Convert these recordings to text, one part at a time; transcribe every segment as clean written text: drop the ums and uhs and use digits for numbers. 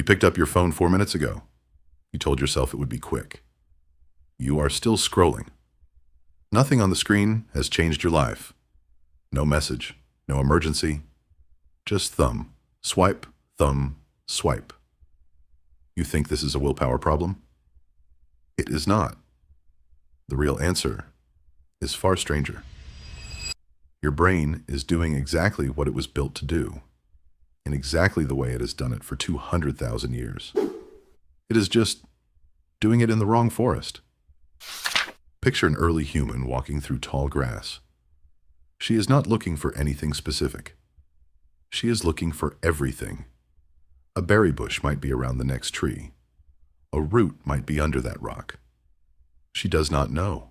picked up your phone 4 minutes ago. You told yourself it would be quick. You are still scrolling. Nothing on the screen has changed your life. No message, no emergency, just thumb, swipe, thumb, swipe. You think this is a willpower problem? It is not. The real answer is far stranger. Your brain is doing exactly what it was built to do, in exactly the way it has done it for 200,000 years. It is just doing it in the wrong forest. Picture an early human walking through tall grass. She is not looking for anything specific. She is looking for everything. A berry bush might be around the next tree. A root might be under that rock. She does not know.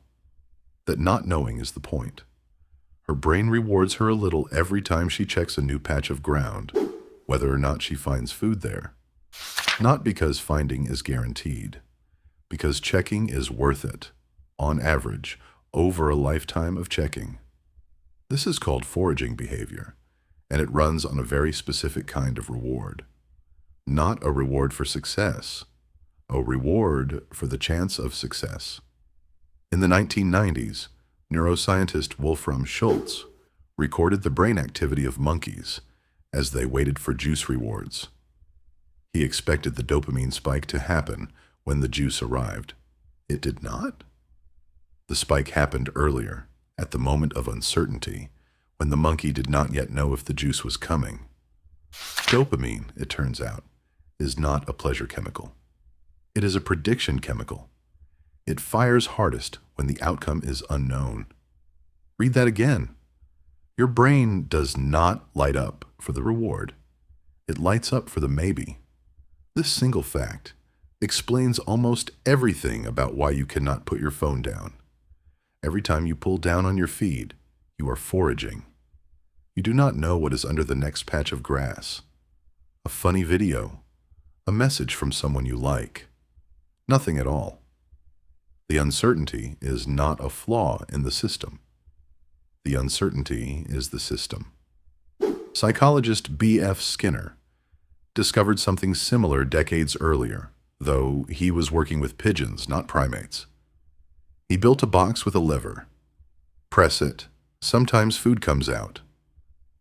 That not knowing is the point. Her brain rewards her a little every time she checks a new patch of ground, whether or not she finds food there. Not because finding is guaranteed, because checking is worth it, on average, over a lifetime of checking. This is called foraging behavior, and it runs on a very specific kind of reward. Not a reward for success, a reward for the chance of success. In the 1990s, neuroscientist Wolfram Schultz recorded the brain activity of monkeys as they waited for juice rewards. He expected the dopamine spike to happen when the juice arrived. It did not. The spike happened earlier, at the moment of uncertainty, when the monkey did not yet know if the juice was coming. Dopamine, it turns out, is not a pleasure chemical. It is a prediction chemical. It fires hardest when the outcome is unknown. Read that again. Your brain does not light up for the reward. It lights up for the maybe. This single fact explains almost everything about why you cannot put your phone down. Every time you pull down on your feed, you are foraging. You do not know what is under the next patch of grass. A funny video, a message from someone you like. Nothing at all. The uncertainty is not a flaw in the system. The uncertainty is the system. Psychologist B.F. Skinner discovered something similar decades earlier, though he was working with pigeons, not primates. He built a box with a lever. Press it, sometimes food comes out.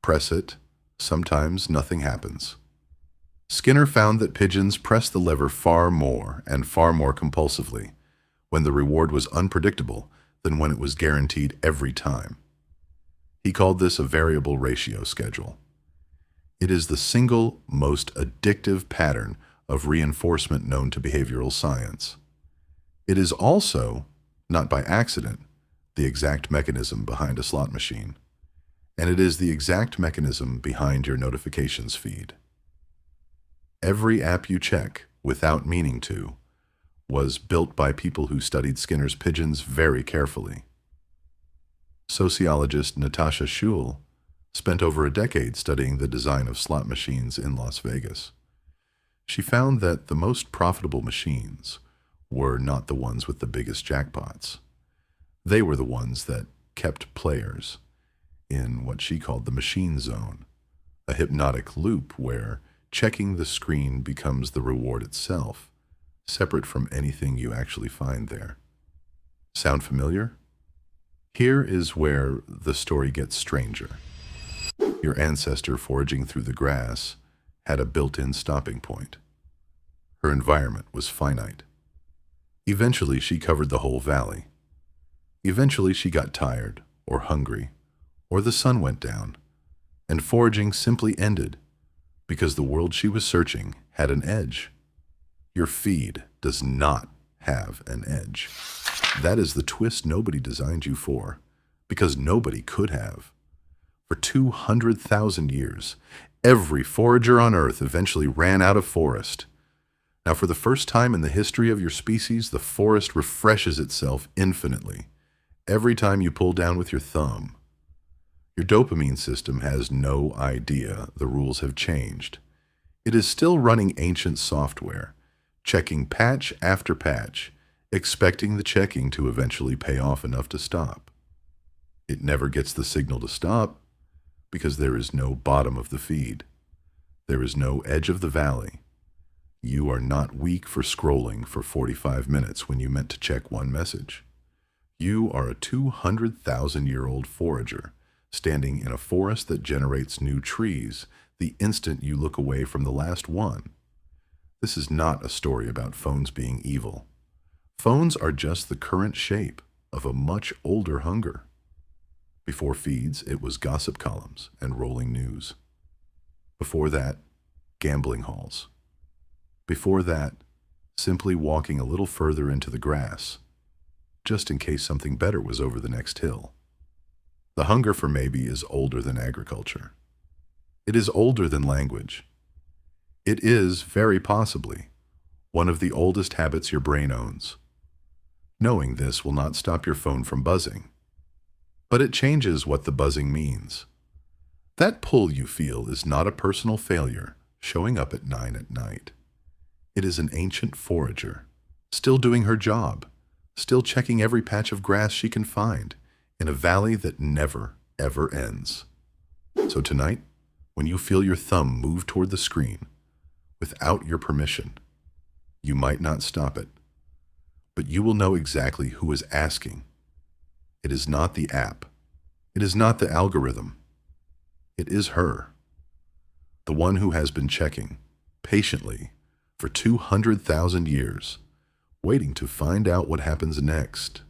Press it, sometimes nothing happens. Skinner found that pigeons pressed the lever far more and far more compulsively when the reward was unpredictable than when it was guaranteed every time. He called this a variable ratio schedule. It is the single most addictive pattern of reinforcement known to behavioral science. It is also, not by accident, the exact mechanism behind a slot machine. And it is the exact mechanism behind your notifications feed. Every app you check, without meaning to, was built by people who studied Skinner's pigeons very carefully. Sociologist Natasha Schull spent over a decade studying the design of slot machines in Las Vegas. She found that the most profitable machines were not the ones with the biggest jackpots. They were the ones that kept players in what she called the machine zone, a hypnotic loop where checking the screen becomes the reward itself, separate from anything you actually find there. Sound familiar? Here is where the story gets stranger. Your ancestor foraging through the grass had a built-in stopping point. Her environment was finite. Eventually, she covered the whole valley. Eventually, she got tired or hungry, or the sun went down, and foraging simply ended because the world she was searching had an edge. Your feed does not have an edge. That is the twist nobody designed you for, because nobody could have. For 200,000 years, every forager on Earth eventually ran out of forest. Now, for the first time in the history of your species, the forest refreshes itself infinitely every time you pull down with your thumb. Your dopamine system has no idea the rules have changed. It is still running ancient software, checking patch after patch, expecting the checking to eventually pay off enough to stop. It never gets the signal to stop because there is no bottom of the feed. There is no edge of the valley. You are not weak for scrolling for 45 minutes when you meant to check one message. You are a 200,000-year-old forager standing in a forest that generates new trees the instant you look away from the last one. This is not a story about phones being evil. Phones are just the current shape of a much older hunger. Before feeds, it was gossip columns and rolling news. Before that, gambling halls. Before that, simply walking a little further into the grass, just in case something better was over the next hill. The hunger for maybe is older than agriculture. It is older than language. It is, very possibly, one of the oldest habits your brain owns. Knowing this will not stop your phone from buzzing, but it changes what the buzzing means. That pull you feel is not a personal failure showing up at 9 at night. It is an ancient forager, still doing her job, still checking every patch of grass she can find in a valley that never, ever ends. So tonight, when you feel your thumb move toward the screen, without your permission, you might not stop it, but you will know exactly who is asking. It is not the app. It is not the algorithm. It is her, the one who has been checking, patiently, for 200,000 years, waiting to find out what happens next.